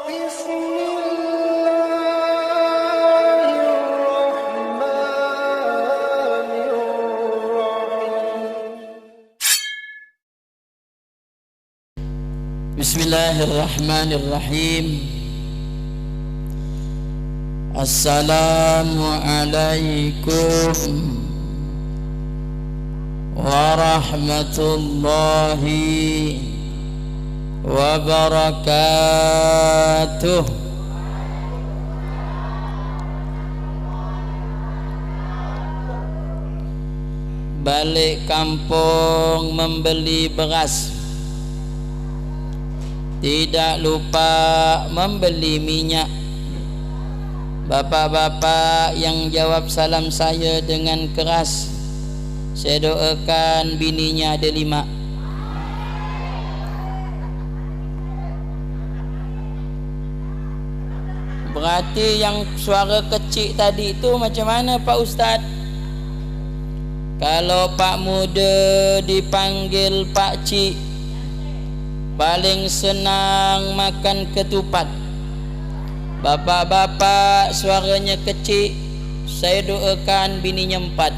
Bismillahirrahmanirrahim. Assalamualaikum warahmatullahi wabarakatuh. Balik kampung membeli beras, tidak lupa membeli minyak. Bapak-bapak yang jawab salam saya dengan keras, saya doakan bininya ada 5. Berarti yang suara kecil tadi itu macam mana Pak Ustaz? Kalau Pak Muda dipanggil Pak Cik, paling senang makan ketupat. Bapak-bapak suaranya kecil, saya doakan bininya 4.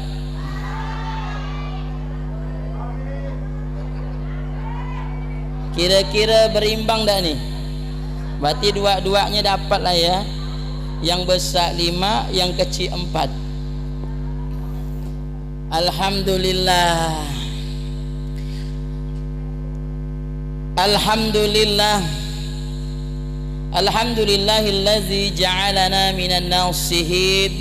Kira-kira berimbang tak ni? Berarti dua-duanya dapat lah ya. Yang besar 5, yang kecil 4. Alhamdulillah. Alhamdulillah. Alhamdulillahillazi ja'alana minan nasihin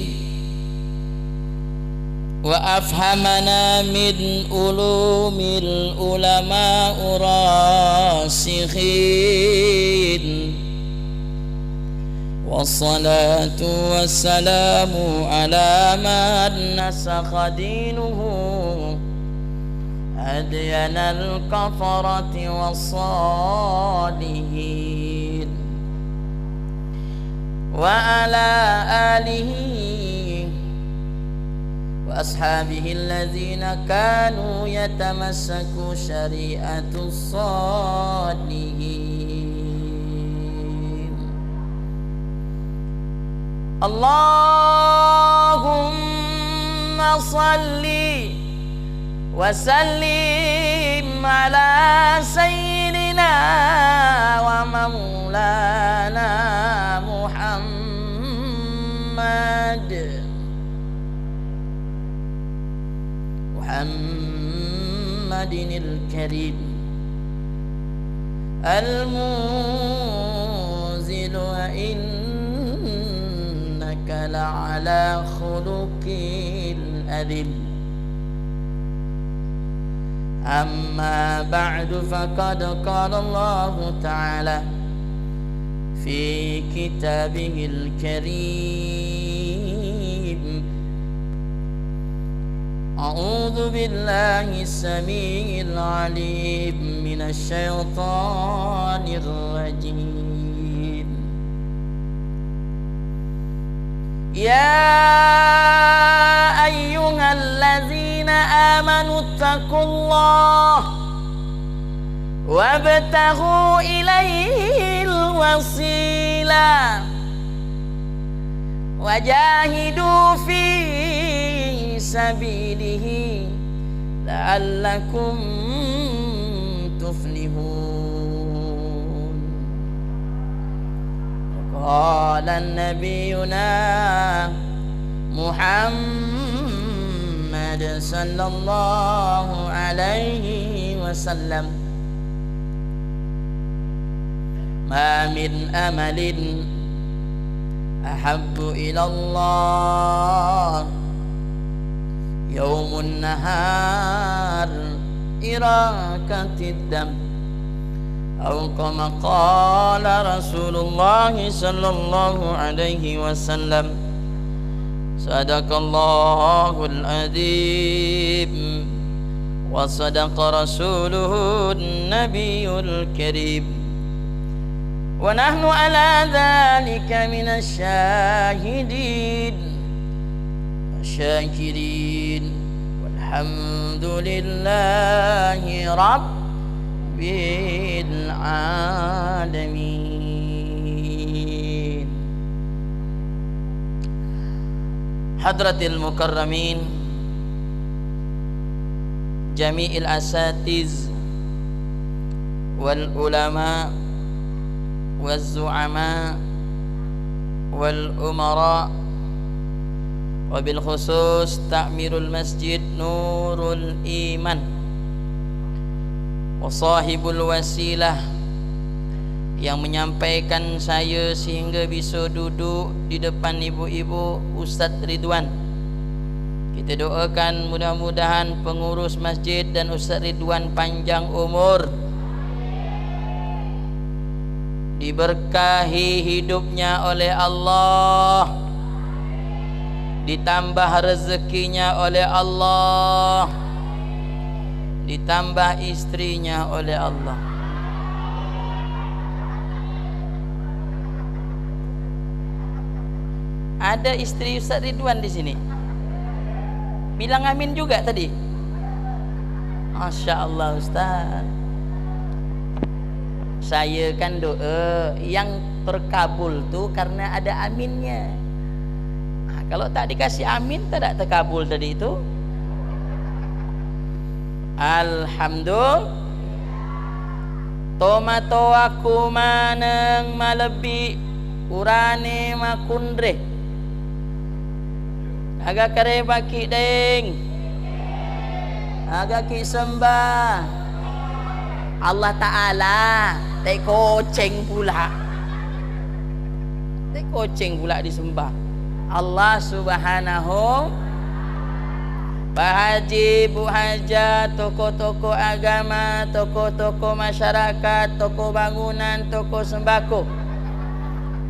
wa afhamana min ulumil ulama rasikhin. Wassalatu wassalamu ala man nasakha dinuhu أدينا الكفرة والصالحين وعلى آله وأصحابه الذين كانوا يتمسكوا شريعة الصالحين. اللهم صلِّ وسلم على سيدنا ومولانا محمد الكريم المنزل وإنك لعلى خلق العظيم. أما بعد فقد قال الله تعالى في كتابه الكريم: أعوذ بالله السميع العليم من الشيطان الرجيم. يا أيها الذين آمنوا اتقوا الله وابتغوا إليه الوسيلة وجاهدوا في سبيله لعلكم تفلحون. قال نبينا محمد صلى الله عليه وسلم: ما من أمل أحب إلى الله يوم النهار إراقة الدم، أو كما قال رسول الله صلى الله عليه وسلم: صدق الله العظيم وصدق رسوله النبي الكريم، ونحن على ذلك من الشاهدين والشاكرين، والحمد لله رب العالمين. hadratil mukarramin, jami'il asatiz wal ulama wal zu'ama wal umara, wabil khusus ta'mirul masjid Nurul Iman wa sahibul wasilah, yang menyampaikan saya sehingga bisa duduk di depan ibu-ibu, Ustaz Ridwan. Kita doakan mudah-mudahan pengurus masjid dan Ustaz Ridwan panjang umur, diberkahi hidupnya oleh Allah, ditambah rezekinya oleh Allah, ditambah istrinya oleh Allah. Ada istri Ustaz Ridwan di sini. Bilang amin juga tadi. Masya Allah Ustaz. Saya kan doa yang terkabul tuh karena ada aminnya. Nah, kalau tak dikasih amin tak terkabul tadi itu. Alhamdulillah. Tomato aku maneng malebi urane makundre. Agak kare baki deng, agak ki sembah Allah Ta'ala, tak koceng pula, tak koceng pula disembah Allah Subhanahu. Pak Haji, Bu Haja, toko-toko agama, toko-toko masyarakat, toko bangunan, toko sembako,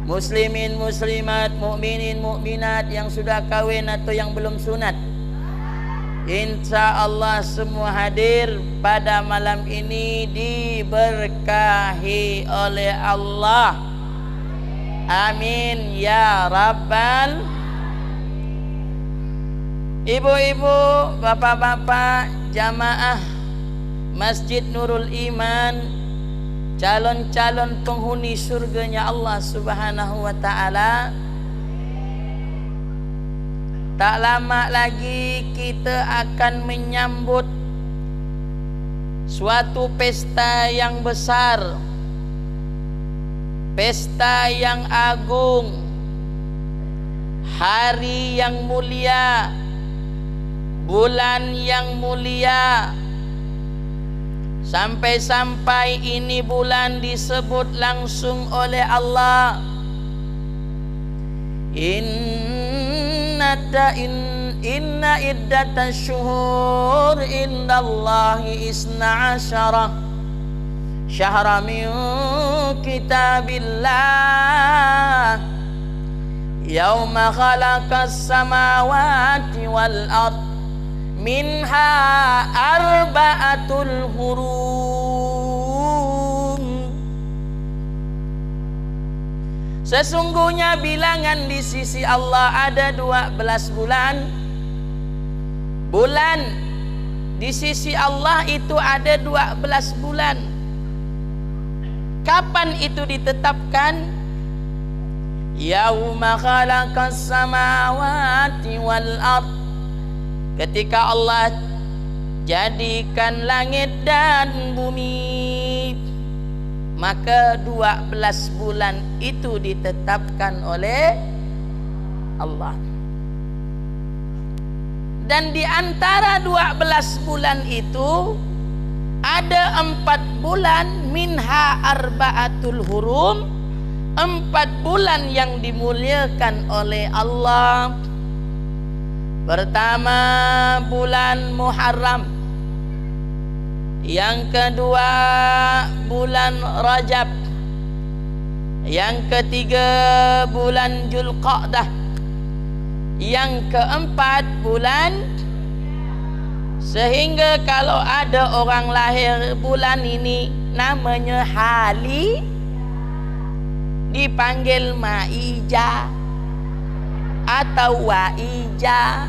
muslimin muslimat, mukminin mukminat yang sudah kawin atau yang belum sunat, insya Allah semua hadir pada malam ini diberkahi oleh Allah. Amin ya rabbal. Ibu-ibu, bapak-bapak, jamaah Masjid Nurul Iman, calon-calon penghuni surganya Allah Subhanahu wa Ta'ala. Tak lama lagi kita akan menyambut suatu pesta yang besar, pesta yang agung, hari yang mulia, bulan yang mulia. Sampai-sampai ini bulan disebut langsung oleh Allah, inna iddatash syuhur indallahi isna asyara syahra min kitabillah yauma khalaqas samawati wal ard minha arba'atul hurum. Sesungguhnya bilangan di sisi Allah ada 12 bulan. Bulan di sisi Allah itu ada 12 bulan. Kapan itu ditetapkan? Yauma khalaqas samawati wal ard, ketika Allah jadikan langit dan bumi, maka 12 bulan itu ditetapkan oleh Allah. Dan di antara 12 bulan itu ada 4 bulan minha arba'atul hurum, 4 bulan yang dimuliakan oleh Allah. Pertama bulan Muharram, yang kedua bulan Rajab, yang ketiga bulan Zulqa'dah, yang keempat bulan. Sehingga kalau ada orang lahir bulan ini namanya Hali, dipanggil Maija atau Waija.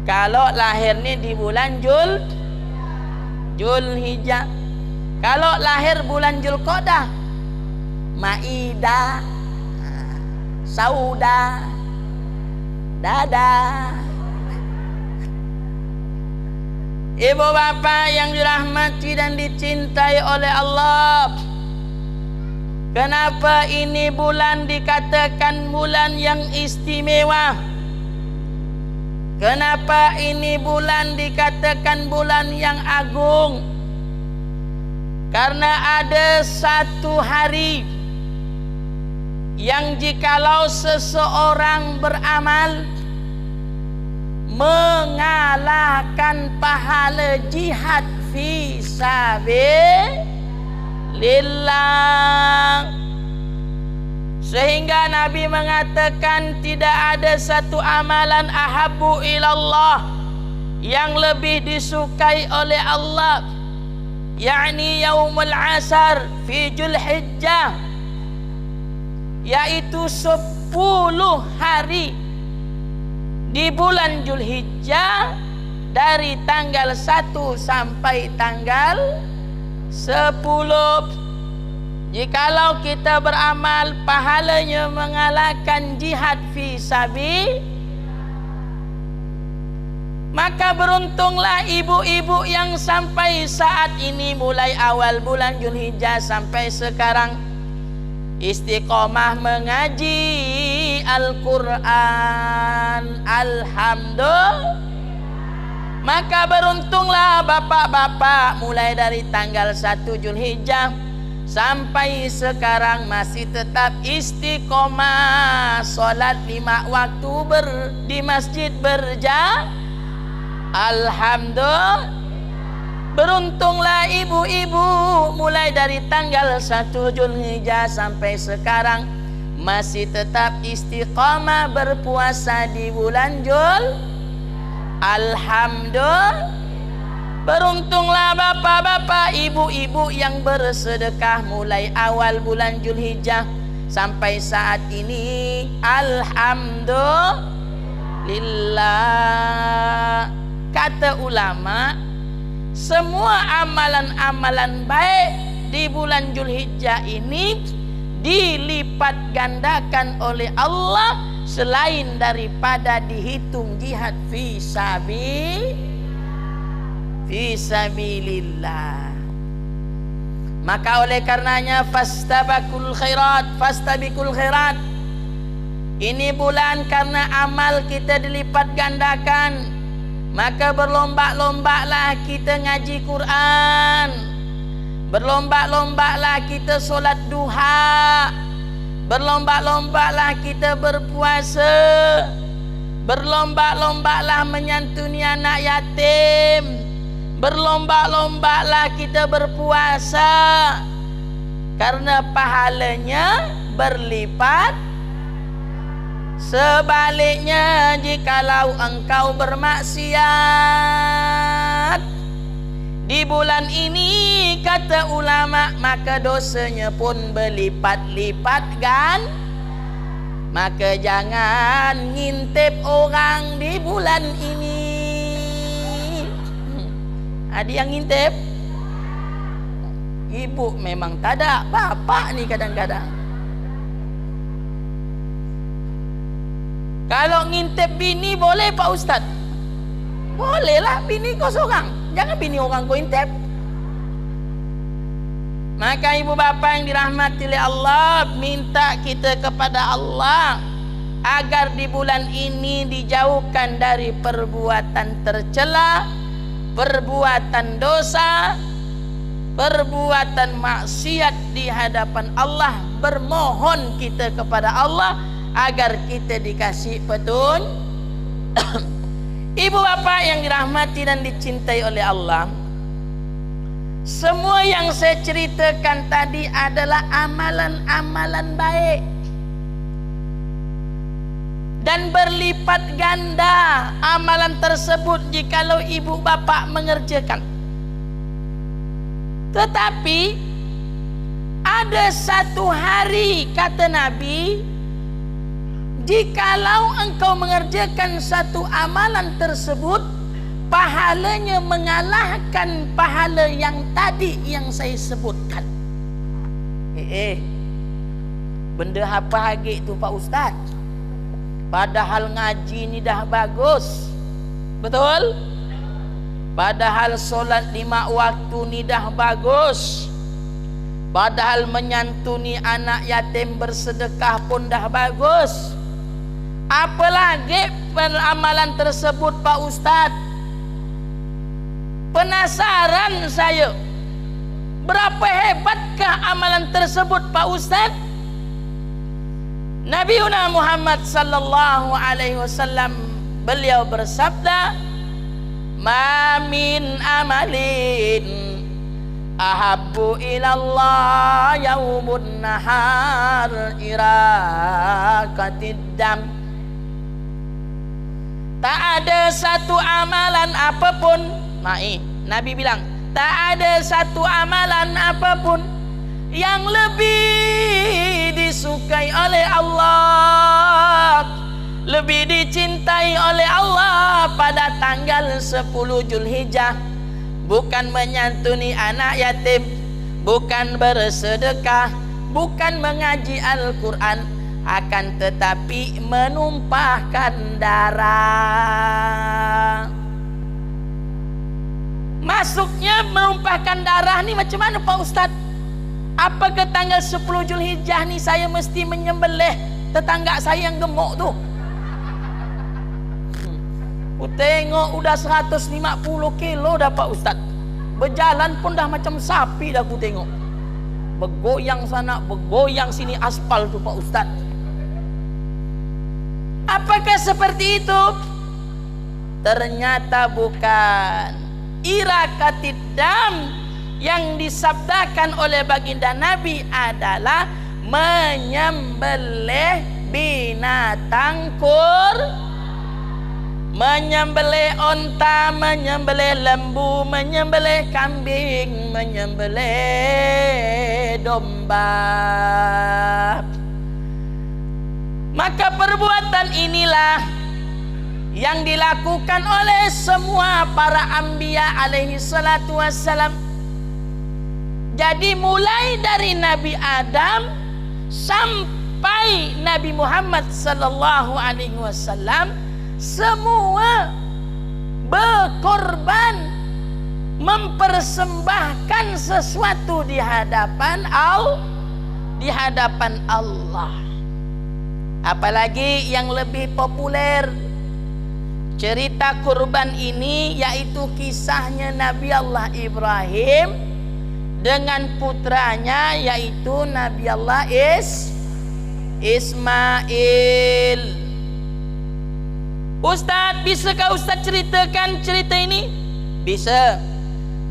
Kalau lahirnya di bulan Zulhijjah. Kalau lahir bulan Zulqa'dah, Maida. sauda, dadah. Ibu bapak yang dirahmati dan dicintai oleh Allah, kenapa ini bulan dikatakan bulan yang istimewa? Kenapa ini bulan dikatakan bulan yang agung? Karena ada satu hari yang jikalau seseorang beramal mengalahkan pahala jihad fi sabilillah, sehingga Nabi mengatakan tidak ada satu amalan ahabbu ilallah yang lebih disukai oleh Allah, yakni yaumul asar fi Zulhijjah, yaitu 10 hari di bulan Zulhijjah dari tanggal 1 sampai tanggal 10. Jikalau kita beramal, pahalanya mengalahkan jihad fi sabil. Maka beruntunglah ibu-ibu yang sampai saat ini, mulai awal bulan Zulhijjah sampai sekarang, istiqomah mengaji Al-Quran. Alhamdulillah. Maka beruntunglah bapak-bapak, mulai dari tanggal 1 Zulhijjah sampai sekarang masih tetap istiqomah solat 5 waktu di masjid berjamaah. Alhamdulillah. Beruntunglah ibu-ibu, mulai dari tanggal 1 Zulhijjah sampai sekarang masih tetap istiqamah berpuasa di bulan Zulhijjah. Alhamdulillah. Beruntunglah bapak-bapak, ibu-ibu yang bersedekah mulai awal bulan Zulhijjah sampai saat ini. Alhamdulillah. Kata ulama, semua amalan-amalan baik di bulan Zulhijjah ini dilipat gandakan oleh Allah selain daripada dihitung jihad fi sabilillah. Maka oleh karenanya fastabiqul khairat. Ini bulan karena amal kita dilipat gandakan, maka berlomba-lombalah kita ngaji Quran, berlomba-lombalah kita solat duha, berlomba-lombalah kita berpuasa, berlomba-lombalah menyantuni anak yatim, berlomba-lombalah kita berpuasa, karena pahalanya berlipat. Sebaliknya, jikalau engkau bermaksiat di bulan ini, kata ulama, maka dosanya pun berlipat-lipat kan. Maka jangan ngintip orang di bulan ini. Ada yang ngintip? Ibu memang tak ada, bapak ni kadang-kadang. Kalau ngintip bini boleh Pak Ustaz? Bolehlah, bini kau seorang, jangan bini orang kau intip. Maka ibu bapa yang dirahmati oleh Allah, minta kita kepada Allah agar di bulan ini dijauhkan dari perbuatan tercela, perbuatan dosa, perbuatan maksiat di hadapan Allah. Bermohon kita kepada Allah agar kita dikasih petunjuk. Ibu bapa yang dirahmati dan dicintai oleh Allah, semua yang saya ceritakan tadi adalah amalan-amalan baik dan berlipat ganda amalan tersebut jikalau ibu bapa mengerjakan. Tetapi ada satu hari, kata Nabi, jikalau engkau mengerjakan satu amalan tersebut, pahalanya mengalahkan pahala yang tadi yang saya sebutkan. Benda apa lagi tu Pak Ustaz? Padahal ngaji ni dah bagus. Betul? Padahal solat 5 waktu ni dah bagus. Padahal menyantuni anak yatim bersedekah pun dah bagus. Apalagi amalan tersebut Pak Ustaz? Penasaran saya. Berapa hebatkah amalan tersebut Pak Ustaz? Nabi Muhammad sallallahu alaihi wasallam beliau bersabda, "Ma min amalin ahabbu ilallah yaumun nahar iraqatid dam." Tak ada satu amalan apapun, Nabi bilang, tak ada satu amalan apapun yang lebih disukai oleh Allah, lebih dicintai oleh Allah pada tanggal 10 Zulhijjah, bukan menyantuni anak yatim, bukan bersedekah, bukan mengaji Al-Quran, akan tetapi menumpahkan darah. Masuknya menumpahkan darah ni macam mana Pak Ustaz? Apakah tanggal 10 Zulhijjah ni saya mesti menyembelih tetangga saya yang gemuk tu? Aku tengok udah 150 kilo dah Pak Ustaz. Berjalan pun dah macam sapi dah aku tengok. Bergoyang sana, bergoyang sini aspal tu Pak Ustaz. Apakah seperti itu? Ternyata bukan. Iraqatid dam yang disabdakan oleh baginda Nabi adalah menyembelih binatang menyembelih onta, menyembelih lembu, menyembelih kambing, menyembelih domba. Maka perbuatan inilah yang dilakukan oleh semua para anbiya alaihi salatu wassalam. Jadi mulai dari Nabi Adam sampai Nabi Muhammad sallallahu alaihi wasallam, semua berkorban, mempersembahkan sesuatu di hadapan Allah. Apalagi yang lebih populer cerita kurban ini, yaitu kisahnya Nabi Allah Ibrahim dengan putranya, yaitu Nabi Allah Ismail. Ustaz, bisakah Ustaz ceritakan cerita ini? Bisa.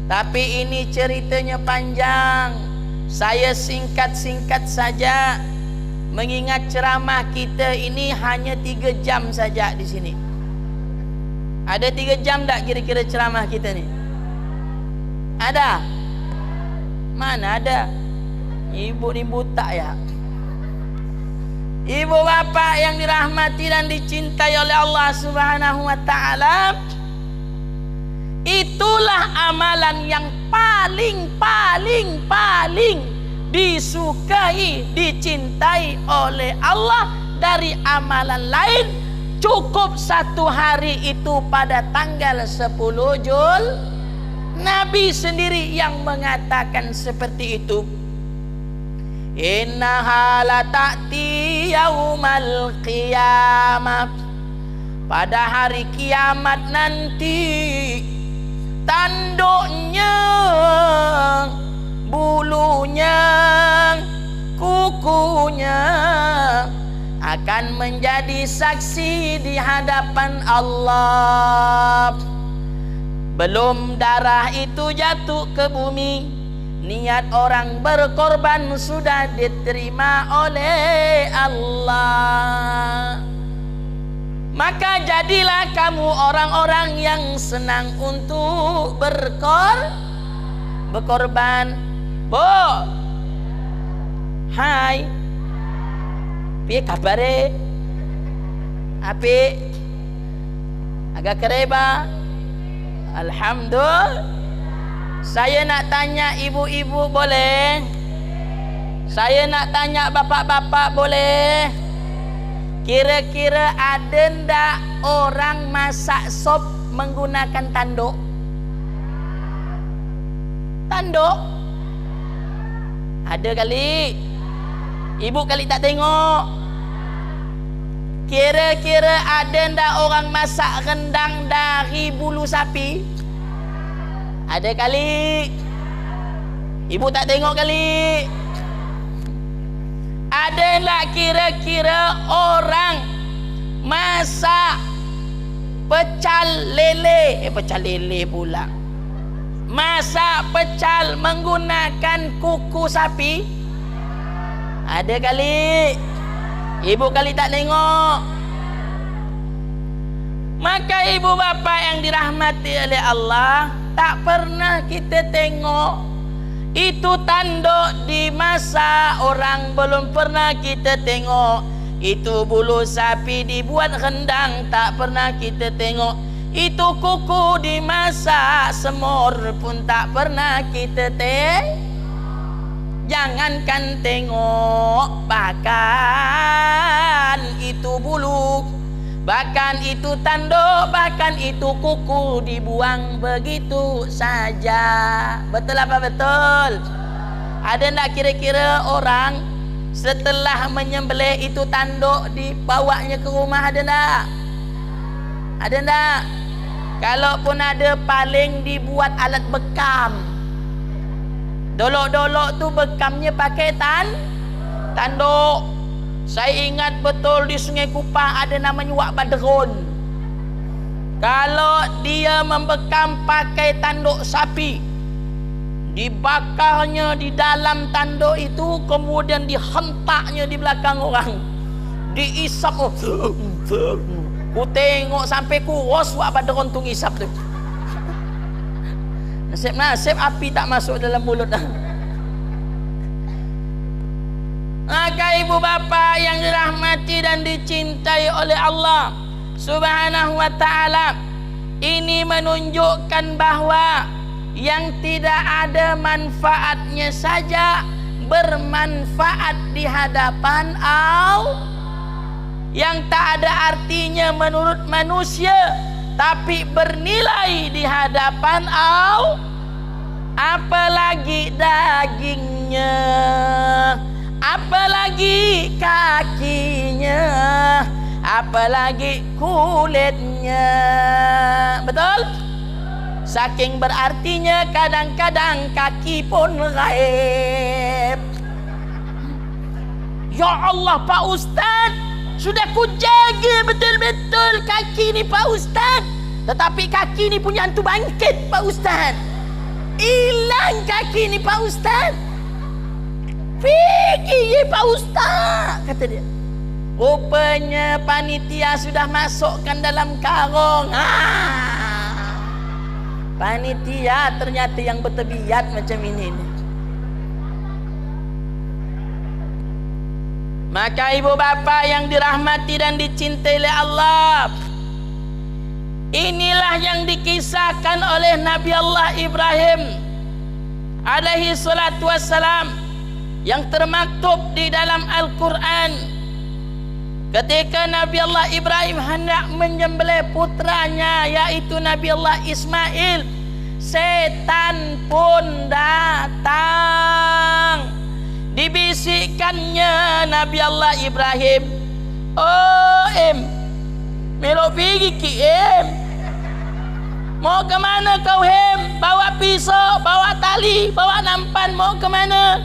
Tapi ini ceritanya panjang. Saya singkat-singkat saja, mengingat ceramah kita ini hanya 3 jam saja di sini. Ada 3 jam tak kira-kira ceramah kita ni? Ada? Mana ada? Ibu ni buta ya. Ibu bapa yang dirahmati dan dicintai oleh Allah Subhanahu wa taala, itulah amalan yang paling disukai, dicintai oleh Allah dari amalan lain. Cukup 1 hari itu pada tanggal 10 Jul. Nabi sendiri yang mengatakan seperti itu. Innaha la ta'ti yaumal qiyamah. Pada hari kiamat nanti, tanduknya, bulunya, kukunya akan menjadi saksi di hadapan Allah. Belum darah itu jatuh ke bumi, niat orang berkorban sudah diterima oleh Allah. Maka jadilah kamu orang-orang yang senang untuk berkorban. Bo, hai, piye kabare? Api, agak kereba. Alhamdulillah. Saya nak tanya ibu-ibu boleh? Saya nak tanya bapak-bapak boleh? Kira-kira ada ndak orang masak sop menggunakan tanduk? Tanduk? Ada kali. Ibu kali tak tengok. Kira-kira ada ndak orang masak rendang dari bulu sapi? Ada kali. Ibu tak tengok kali. Ada ndak kira-kira orang masak pecal lele? Pecal lele pula. Masak pecal menggunakan kuku sapi? Ada kali. Ibu kali tak tengok. Maka ibu bapa yang dirahmati oleh Allah, tak pernah kita tengok itu tanduk dimasak, orang belum pernah kita tengok itu bulu sapi dibuat rendang, tak pernah kita tengok itu kuku dimasak, semur pun tak pernah kita tengok. Jangankan tengok, bahkan itu bulu, bahkan itu tanduk, bahkan itu kuku dibuang begitu saja. Betul apa betul? Ada ndak kira-kira orang setelah menyembelih itu tanduk dibawanya ke rumah? Ada ndak? Ada ndak? Kalaupun ada, paling dibuat alat bekam. Dolok-dolok tu bekamnya pakai tanduk. Saya ingat betul di Sungai Kupang ada namanya Wak Badrun. Kalau dia membekam pakai tanduk sapi, dibakarnya di dalam tanduk itu, kemudian dihentaknya di belakang orang, diisap. Ku tengok sampai kurus Wak Badrun tu ngisap tu. Nasib api tak masuk dalam mulut. Maka ibu bapa yang dirahmati dan dicintai oleh Allah Subhanahu wa ta'ala, ini menunjukkan bahwa yang tidak ada manfaatnya saja bermanfaat di hadapan Allah, yang tak ada artinya menurut manusia tapi bernilai di hadapan Allah. Apalagi dagingnya, apalagi kakinya, apalagi kulitnya. Betul? Saking berartinya kadang-kadang kaki pun gaib. Ya Allah Pak Ustaz, sudah ku jaga betul-betul kaki ni Pak Ustaz, tetapi kaki ni punya hantu bangkit Pak Ustaz. Hilang kaki ni Pak Ustaz. Fikir Pak Ustaz, kata dia. Rupanya panitia sudah masukkan dalam karung. Panitia ternyata yang bertebiat macam ini. Maka ibu bapa yang dirahmati dan dicintai oleh Allah, inilah yang dikisahkan oleh Nabi Allah Ibrahim alaihi salatu wassalam, yang termaktub di dalam Al-Quran. Ketika Nabi Allah Ibrahim hendak menyembelih putranya, yaitu Nabi Allah Ismail, setan pun datang. Dibisikkannya Nabi Allah Ibrahim, "Oh melok pergi ki mau ke mana kau bawa pisau, bawa tali, bawa nampan, mau ke mana?"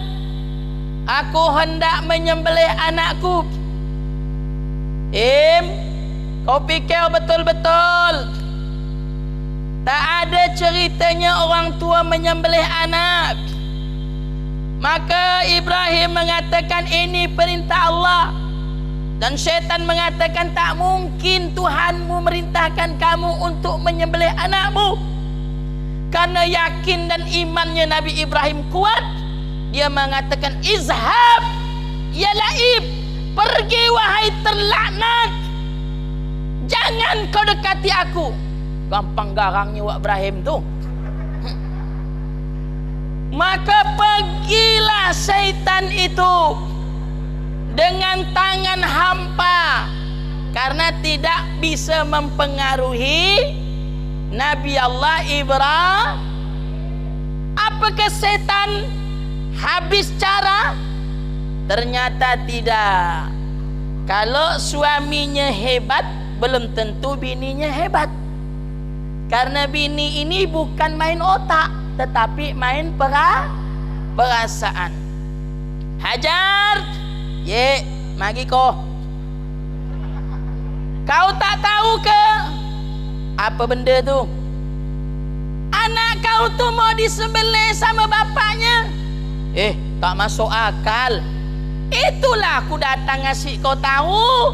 "Aku hendak menyembelih anakku." Kau fikir betul-betul tak ada ceritanya orang tua menyembelih anak. Maka Ibrahim mengatakan ini perintah Allah, dan syaitan mengatakan tak mungkin Tuhanmu merintahkan kamu untuk menyembelih anakmu. Karena yakin dan imannya Nabi Ibrahim kuat, dia mengatakan, "Izhab ya laib, pergi wahai terlaknat, jangan kau dekati aku." Gampang garangnya Wak Ibrahim tu. Maka pergilah setan itu dengan tangan hampa karena tidak bisa mempengaruhi Nabi Allah Ibrahim. Apakah setan habis cara? Ternyata tidak. Kalau suaminya hebat, belum tentu bininya hebat. Karena bini ini bukan main otak, tetapi main perasaan. Hajar, ye, magi kau. Kau tak tahu ke apa benda tu? Anak kau tu mau disembelih sama bapaknya. Tak masuk akal. Itulah aku datang ngasih kau tahu.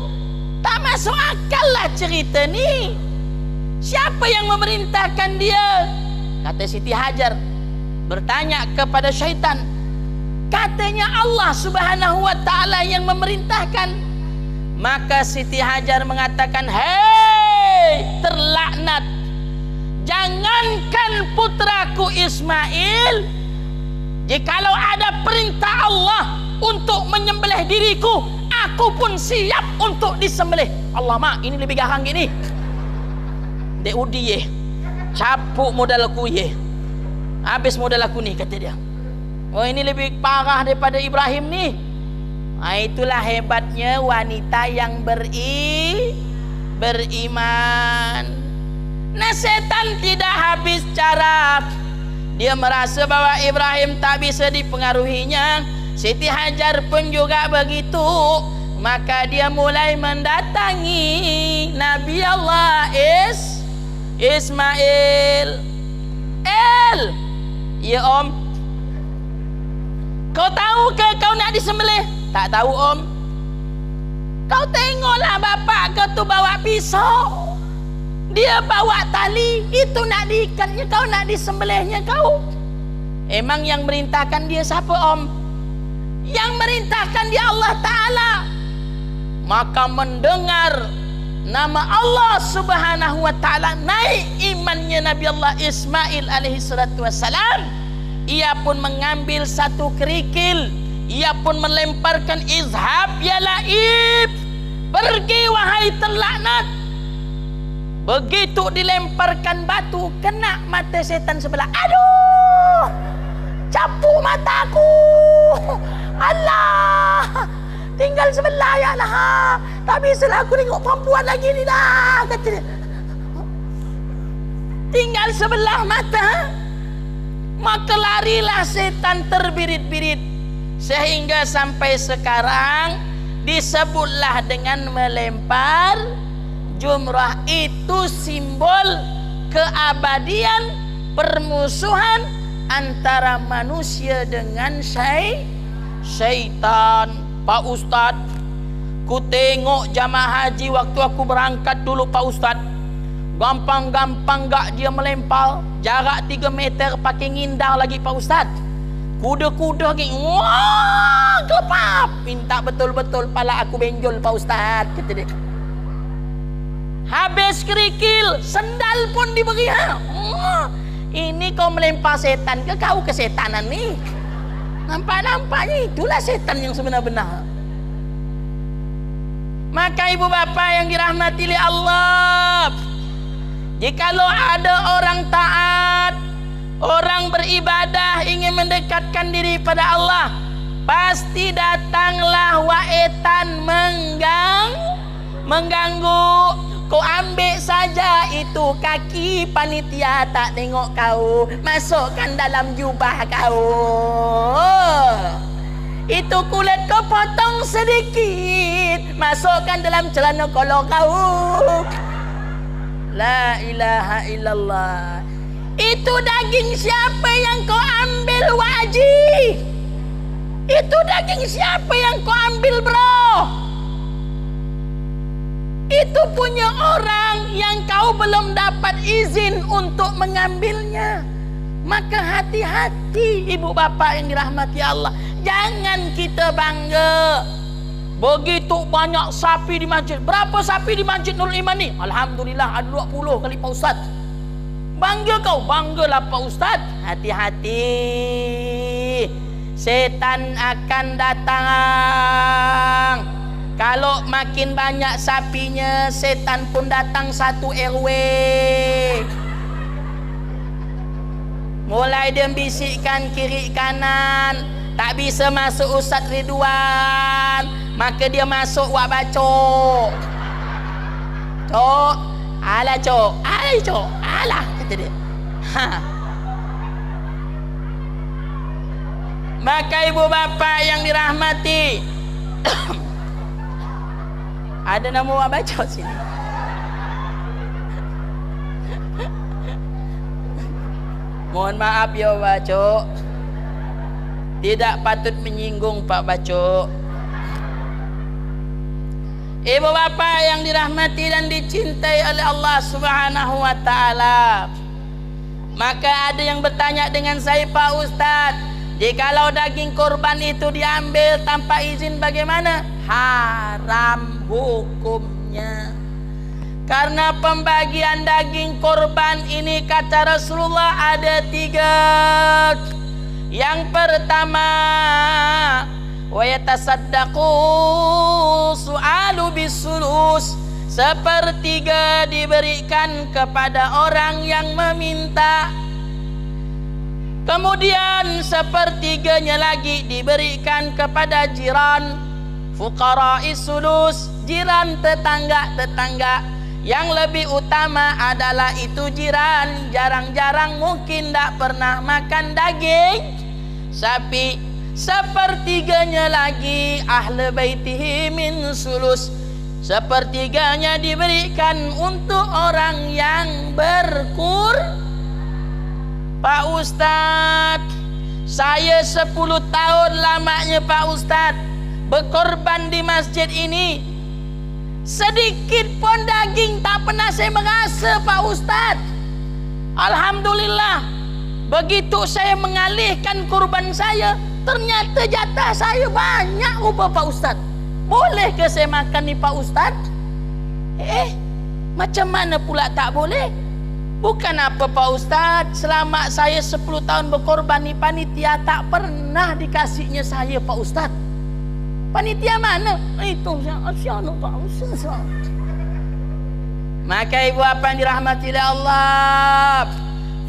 Tak masuk akal lah cerita ni. Siapa yang memerintahkan dia? Kata Siti Hajar, bertanya kepada syaitan. Katanya Allah Subhanahu wa ta'ala yang memerintahkan. Maka Siti Hajar mengatakan, hei terlaknat, jangankan putraku Ismail, jikalau ada perintah Allah untuk menyembelih diriku, aku pun siap untuk disembelih. Allah mak, ini lebih garang gini. Dek udi ye, capuk modal aku ye, habis modal aku ni, kata dia. Oh, ini lebih parah daripada Ibrahim ni. Itulah hebatnya wanita yang beriman. Nah, setan tidak habis cara. Dia merasa bahwa Ibrahim tak bisa dipengaruhinya. Siti Hajar pun juga begitu. Maka dia mulai mendatangi Nabi Allah Ismail. Ya om, kau tahu ke kau nak disembelih? Tak tahu om. Kau tengoklah bapak kau tu bawa pisau, dia bawa tali, itu nak diikatnya, kau nak disembelihnya kau. Emang yang merintahkan dia siapa om? Yang merintahkan dia Allah Ta'ala. Maka mendengar nama Allah Subhanahu wa ta'ala, naik imannya Nabi Allah Ismail alaihi salatu wassalam. Ia pun mengambil satu kerikil, ia pun melemparkan, izhab ya laib, pergi wahai terlaknat. Begitu dilemparkan batu, kena mata setan sebelah. Aduh, capuk mataku. Allah, tinggal sebelah ya lah. Tak bisalah aku tengok perempuan lagi ni dah, kata dia. Tinggal sebelah mata. Maka larilah setan terbirit-birit. Sehingga sampai sekarang disebutlah dengan melempar jumrah. Itu simbol keabadian permusuhan antara manusia dengan syaitan. Pak Ustaz, ku tengok jamaah haji waktu aku berangkat dulu Pak Ustaz, gampang-gampang gak dia melempar. Jarak 3 meter pakai ngindar lagi Pak Ustaz. Kuda-kuda lagi, wah kelepap, minta betul-betul pala aku benjol Pak Ustaz, kata dia. Habis kerikil, sendal pun diberi. Ini kau melempar setan ke kau kesetanan ni? Nampak-nampaknya itulah setan yang sebenar-benar. Maka ibu bapa yang dirahmati oleh Allah, jikalau ada orang taat, orang beribadah, ingin mendekatkan diri pada Allah, pasti datanglah waitan mengganggu. Kau ambil saja itu kaki panitia tak tengok kau, masukkan dalam jubah kau. Itu kulit kau potong sedikit, masukkan dalam celana kolor kau. La ilaha illallah. Itu daging siapa yang kau ambil wajib? Itu daging siapa yang kau ambil bro? Itu punya orang yang kau belum dapat izin untuk mengambilnya. Maka hati-hati ibu bapa yang dirahmati Allah. Jangan kita bangga. Begitu banyak sapi di masjid. Berapa sapi di masjid Nurul Iman ni? Alhamdulillah ada 20 kali Pak Ustaz. Bangga kau? Banggalah Pak Ustaz. Hati-hati. setan akan datang. Kalau makin banyak sapinya, setan pun datang satu RW. Mulai dia bisikkan kiri kanan, tak bisa masuk Ustaz Ridwan, maka dia masuk wak bacok. Cok, alah cok, alah cok, alah, kata dia. Maka ibu bapa yang dirahmati, ada nama wak bacok sini. Mohon maaf ya bacok, tidak patut menyinggung Pak Bacok. Ibu bapa yang dirahmati dan dicintai oleh Allah Subhanahu wa taala. Maka ada yang bertanya dengan saya, Pak Ustadz, jikalau daging korban itu diambil tanpa izin bagaimana? Haram hukumnya. Karena pembagian daging korban ini kata Rasulullah ada 3. Yang pertama, wa yatasaddaqu su'alu bisulus, 1/3 diberikan kepada orang yang meminta. Kemudian 1/3-nya lagi diberikan kepada jiran, fuqara'i sulus, jiran tetangga-tetangga. Yang lebih utama adalah itu jiran jarang-jarang mungkin tak pernah makan daging sapi. 1/3-nya lagi ahli baitihi min sulus, 1/3-nya diberikan untuk orang yang Pak Ustadz, saya 10 tahun lamanya Pak Ustadz berkorban di masjid ini, sedikit pun daging tak pernah saya merasa Pak Ustadz. Alhamdulillah, begitu saya mengalihkan kurban saya, ternyata jatah saya banyak rupa Pak Ustadz. Boleh ke saya makan ni Pak Ustadz? Macam mana pula tak boleh? Bukan apa Pak Ustadz, selama saya 10 tahun berkorban ni panitia tak pernah dikasihnya saya Pak Ustadz. Panitia mana? Itu siapa Pak Ustaz. Maka ibu apa yang dirahmati oleh Allah,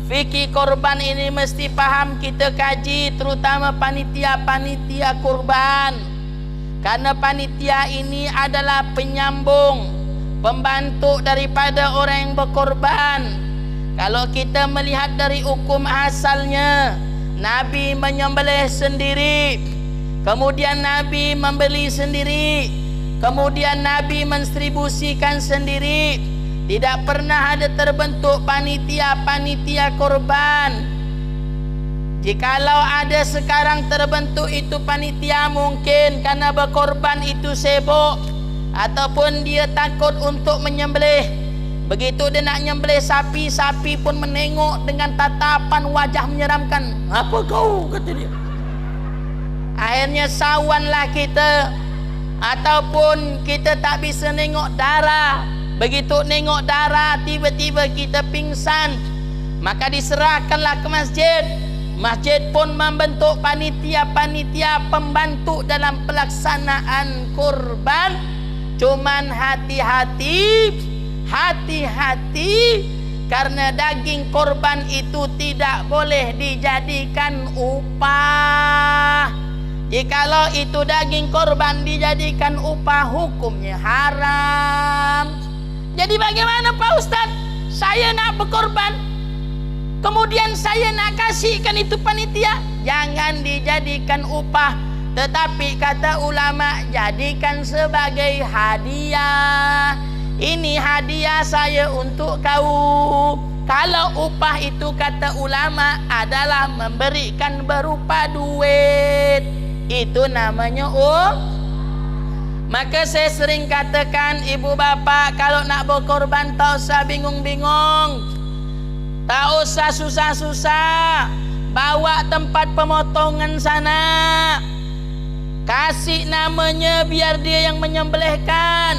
fikih korban ini mesti paham kita kaji, terutama panitia-panitia korban. Karena panitia ini adalah penyambung, pembantu daripada orang yang berkorban. Kalau kita melihat dari hukum asalnya, Nabi menyembelih sendiri, kemudian Nabi membeli sendiri, kemudian Nabi mendistribusikan sendiri. Tidak pernah ada terbentuk panitia-panitia korban. Jikalau ada sekarang terbentuk itu panitia, mungkin karena berkorban itu sibuk ataupun dia takut untuk menyembelih. Begitu dia nak nyembelih sapi, sapi pun menengok dengan tatapan wajah menyeramkan. Apa kau, kata dia. Akhirnya sawanlah kita, ataupun kita tak bisa nengok darah. Begitu nengok darah, tiba-tiba kita pingsan, maka diserahkanlah ke masjid. Masjid pun membentuk panitia-panitia pembantu dalam pelaksanaan kurban. Cuman hati-hati, karena daging korban itu tidak boleh dijadikan upah. Jikalau itu daging korban dijadikan upah, hukumnya haram. Jadi bagaimana Pak Ustadz? Saya nak berkorban, kemudian saya nak kasihkan itu panitia. Jangan dijadikan upah, tetapi kata ulama, jadikan sebagai hadiah. Ini hadiah saya untuk kau. Kalau upah itu kata ulama adalah memberikan berupa duit, itu namanya Maka saya sering katakan, ibu bapa kalau nak berkorban tak usah bingung-bingung, tak usah susah-susah. Bawa tempat pemotongan sana, kasih namanya biar dia yang menyembelihkan.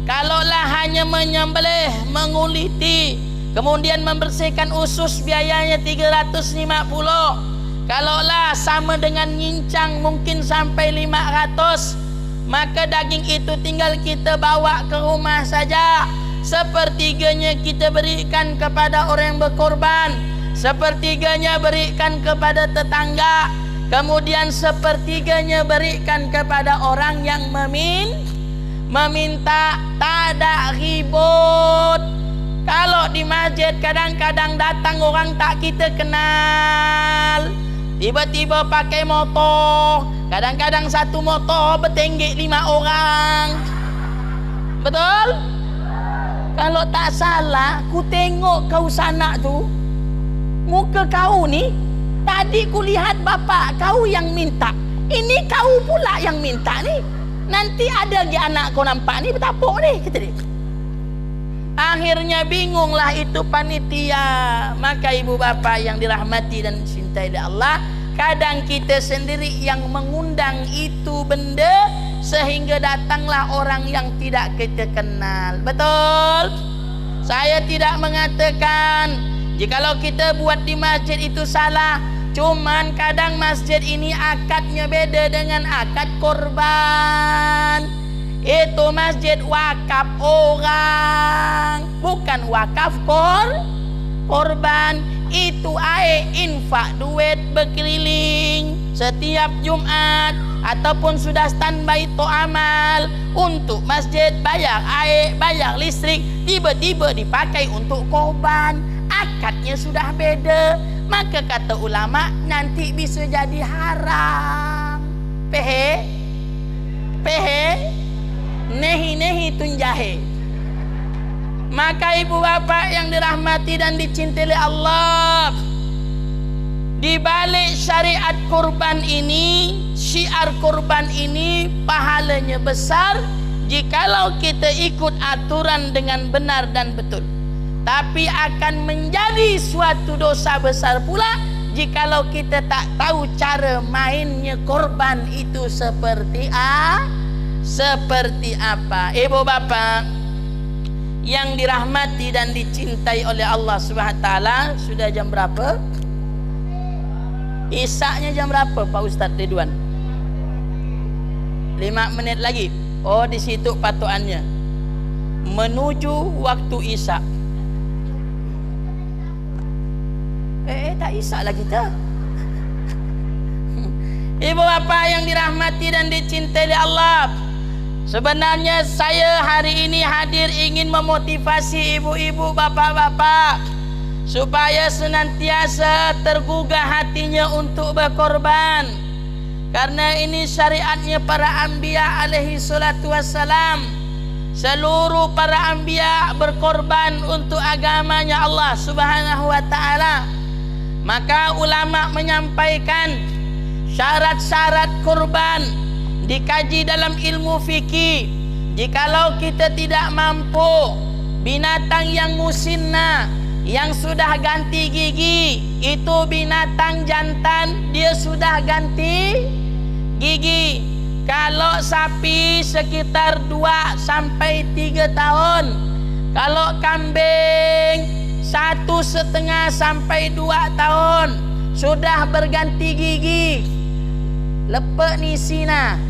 Kalaulah hanya menyembelih, menguliti, kemudian membersihkan usus, biayanya 350. Kalaulah sama dengan nyincang mungkin sampai 500, maka daging itu tinggal kita bawa ke rumah saja. Sepertiganya kita berikan kepada orang yang berkorban, sepertiganya berikan kepada tetangga, kemudian sepertiganya berikan kepada orang yang meminta. Tak ada ribut. Kalau di masjid kadang-kadang datang orang tak kita kenal, tiba-tiba pakai motor, kadang-kadang satu motor bertenggek 5 orang. Betul? Kalau tak salah, ku tengok kau sana tu, muka kau ni, tadi ku lihat bapak kau yang minta, ini kau pula yang minta ni. Nanti ada lagi anak kau nampak ni bertapuk ni, kata dia. Akhirnya bingunglah itu panitia. Maka ibu bapa yang dirahmati dan dicintai oleh Allah, kadang kita sendiri yang mengundang itu benda sehingga datanglah orang yang tidak kita kenal. Betul? Saya tidak mengatakan jikalau kita buat di masjid itu salah. Cuman kadang masjid ini akadnya beda dengan akad korban. Itu masjid wakaf orang, bukan wakaf korban. Itu infak duit berkeliling setiap Jumat, ataupun sudah standby to amal untuk masjid, bayar air, bayar listrik, tiba-tiba dipakai untuk korban. Akadnya sudah beda. Maka kata ulama, nanti bisa jadi haram. Pehe nehi tunjahe. Maka ibu bapa yang dirahmati dan dicintai oleh Allah, di balik syariat kurban ini, syiar kurban ini pahalanya besar jikalau kita ikut aturan dengan benar dan betul. Tapi akan menjadi suatu dosa besar pula jikalau kita tak tahu cara mainnya korban itu seperti apa. Ibu bapa yang dirahmati dan dicintai oleh Allah Subhanahu wa taala, sudah jam berapa? Isaknya jam berapa Pak Ustaz Ridwan? 5 menit lagi. Oh, di situ patokannya. Menuju waktu isak. Tak isak lah kita. Ibu bapa yang dirahmati dan dicintai oleh Allah, sebenarnya saya hari ini hadir ingin memotivasi ibu-ibu, bapak-bapak supaya senantiasa tergugah hatinya untuk berkorban. Karena ini syariatnya para anbiya alaihi salatu wassalam. Seluruh para anbiya berkorban untuk agamanya Allah Subhanahu wa taala. Maka ulama menyampaikan syarat-syarat kurban dikaji dalam ilmu fikih. Jikalau kita tidak mampu, binatang yang musinna, yang sudah ganti gigi, itu binatang jantan, dia sudah ganti gigi. Kalau sapi sekitar 2 sampai 3 tahun. Kalau kambing 1,5 sampai 2 tahun sudah berganti gigi. Lepek ni sina,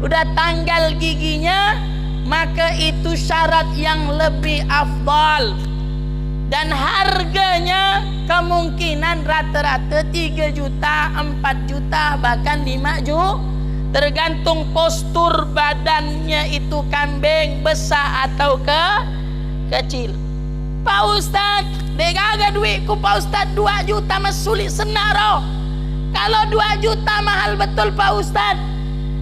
udah tanggal giginya, maka itu syarat yang lebih afdal. Dan harganya kemungkinan rata-rata 3 juta, 4 juta, bahkan 5 juta, tergantung postur badannya itu kambing besar atau kecil. Pak Ustaz, degaga duitku Pak Ustaz 2 juta mas sulit senar. Kalau 2 juta mahal betul Pak Ustaz,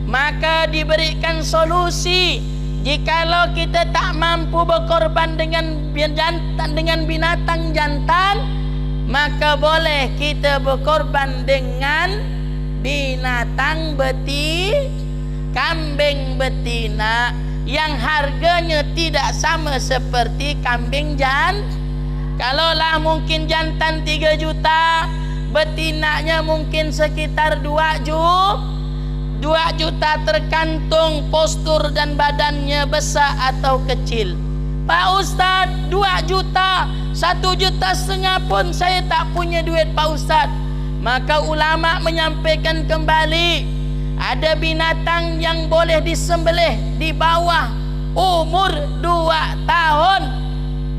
maka diberikan solusi. Jikalau kita tak mampu berkorban dengan binatang jantan, maka boleh kita berkorban dengan binatang kambing betina yang harganya tidak sama seperti kambing Kalaulah mungkin jantan 3 juta, betinanya mungkin sekitar 2 juta. 2 juta tergantung postur dan badannya besar atau kecil. Pak Ustaz, 2 juta, 1,5 juta pun saya tak punya duit Pak Ustaz. Maka ulama menyampaikan kembali, ada binatang yang boleh disembelih di bawah umur 2 tahun,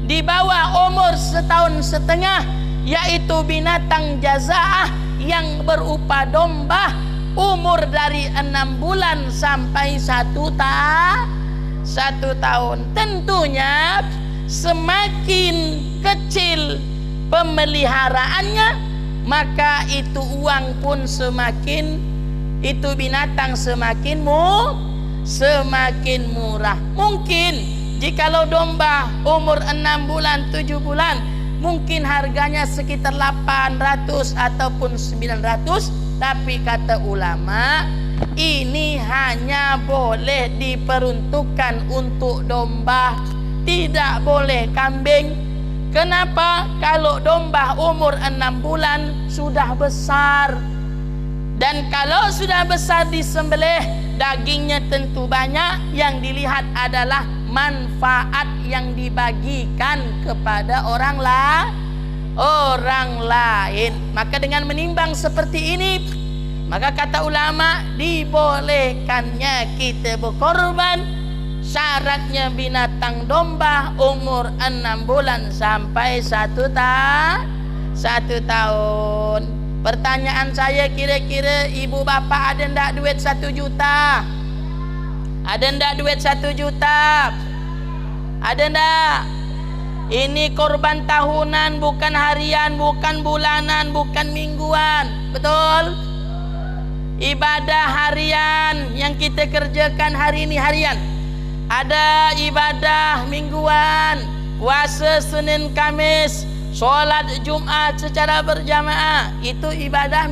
di bawah umur 1,5 tahun, yaitu binatang jazaah yang berupa domba umur dari 6 bulan sampai 1 tahun. Tentunya semakin kecil pemeliharaannya, maka itu uang pun semakin, itu binatang semakin murah. Mungkin jikalau domba umur 6 bulan 7 bulan mungkin harganya sekitar 800 ataupun 900, tapi kata ulama ini hanya boleh diperuntukkan untuk domba, tidak boleh kambing. Kenapa? Kalau domba umur 6 bulan sudah besar, dan kalau sudah besar disembelih, dagingnya tentu banyak, yang dilihat adalah manfaat yang dibagikan kepada orang lain. Maka dengan menimbang seperti ini, maka kata ulama dibolehkannya kita berkorban. Syaratnya binatang domba umur 6 bulan sampai 1 tahun. Pertanyaan saya, kira-kira ibu bapak ada ndak duit 1 juta? Ada ndak duit 1 juta? Ada ndak? Ini korban tahunan, bukan harian, bukan bulanan, bukan mingguan. Betul? Ibadah harian yang kita kerjakan hari ini harian. Ada ibadah mingguan, puasa Senin Kamis, solat Jumat secara berjamaah, itu ibadah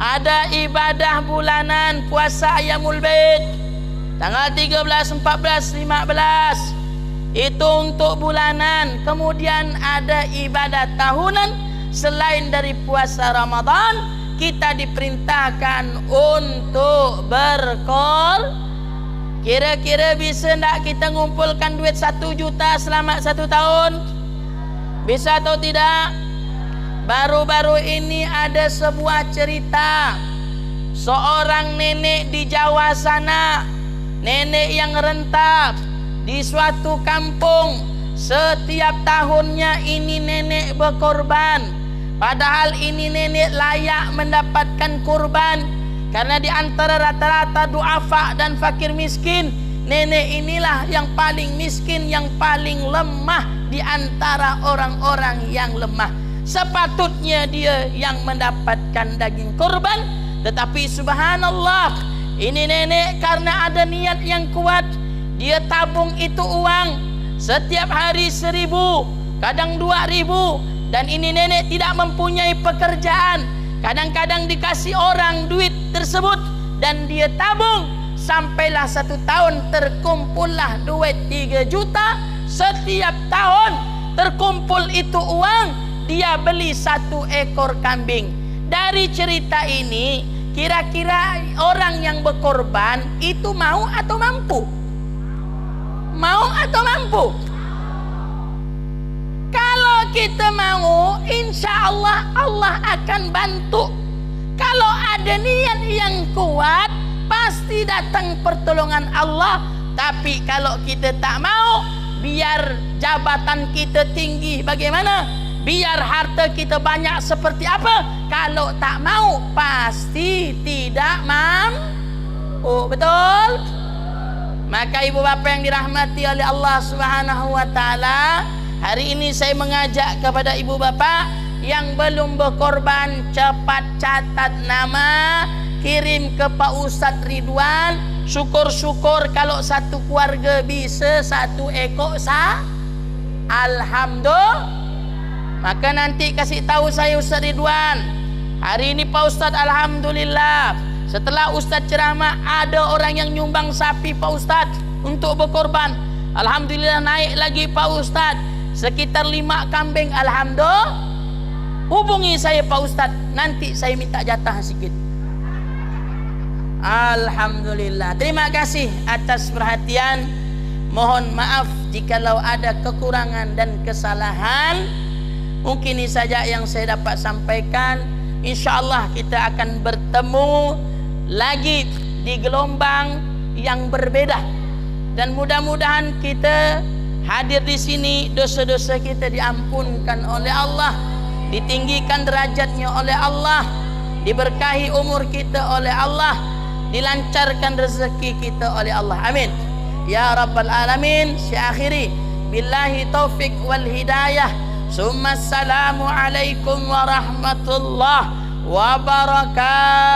Ada ibadah bulanan, puasa Ayyamul Bid tanggal 13, 14, 15, itu untuk bulanan. Kemudian ada ibadah tahunan, selain dari puasa Ramadan, kita diperintahkan untuk Kira-kira bisa tak kita ngumpulkan duit 1 juta selama 1 tahun? Bisa atau tidak? Baru-baru ini ada sebuah cerita, seorang nenek di Jawa sana, nenek yang rentap di suatu kampung. Setiap tahunnya ini nenek berkorban, padahal ini nenek layak mendapatkan kurban. Karena di antara rata-rata duafa dan fakir miskin, nenek inilah yang paling miskin, yang paling lemah di antara orang-orang yang lemah. Sepatutnya dia yang mendapatkan daging kurban, tetapi subhanallah, ini nenek karena ada niat yang kuat, dia tabung itu uang setiap hari 1.000, kadang 2.000, dan ini nenek tidak mempunyai pekerjaan. Kadang-kadang dikasih orang duit tersebut dan dia tabung sampailah 1 tahun, terkumpullah duit 3 juta. Setiap tahun terkumpul itu uang, dia beli 1 ekor kambing. Dari cerita ini, kira-kira orang yang berkorban itu mau atau mampu? Mau atau mampu? Kalau kita mau, insya Allah, Allah akan bantu. Kalau ada niat yang kuat, pasti datang pertolongan Allah. Tapi kalau kita tak mau, biar jabatan kita tinggi bagaimana, biar harta kita banyak seperti apa, kalau tak mau, pasti tidak mampu. Betul? Maka ibu bapa yang dirahmati oleh Allah Subhanahu wa taala, hari ini saya mengajak kepada ibu bapa yang belum berkorban, cepat catat nama, kirim ke Pak Ustadz Ridwan. Syukur-syukur kalau satu keluarga bisa 1 ekor alhamdulillah. Maka nanti kasih tahu saya Ustadz Ridwan, hari ini Pak Ustadz alhamdulillah, setelah Ustadz ceramah ada orang yang nyumbang sapi Pak Ustadz untuk berkorban. Alhamdulillah naik lagi Pak Ustadz sekitar 5 kambing, alhamdulillah. Hubungi saya Pak Ustadz, nanti saya minta jatah sedikit. Alhamdulillah. Terima kasih atas perhatian. Mohon maaf jikalau ada kekurangan dan kesalahan. Mungkin ini saja yang saya dapat sampaikan. insyaallah kita akan bertemu lagi di gelombang yang berbeda, dan mudah-mudahan kita hadir di sini dosa-dosa kita diampunkan oleh Allah, ditinggikan derajatnya oleh Allah, diberkahi umur kita oleh Allah, dilancarkan rezeki kita oleh Allah. Amin ya rabbal alamin. Syakhiri billahi taufik wal hidayah. Summa assalamu alaikum warahmatullahi wabarakatuh.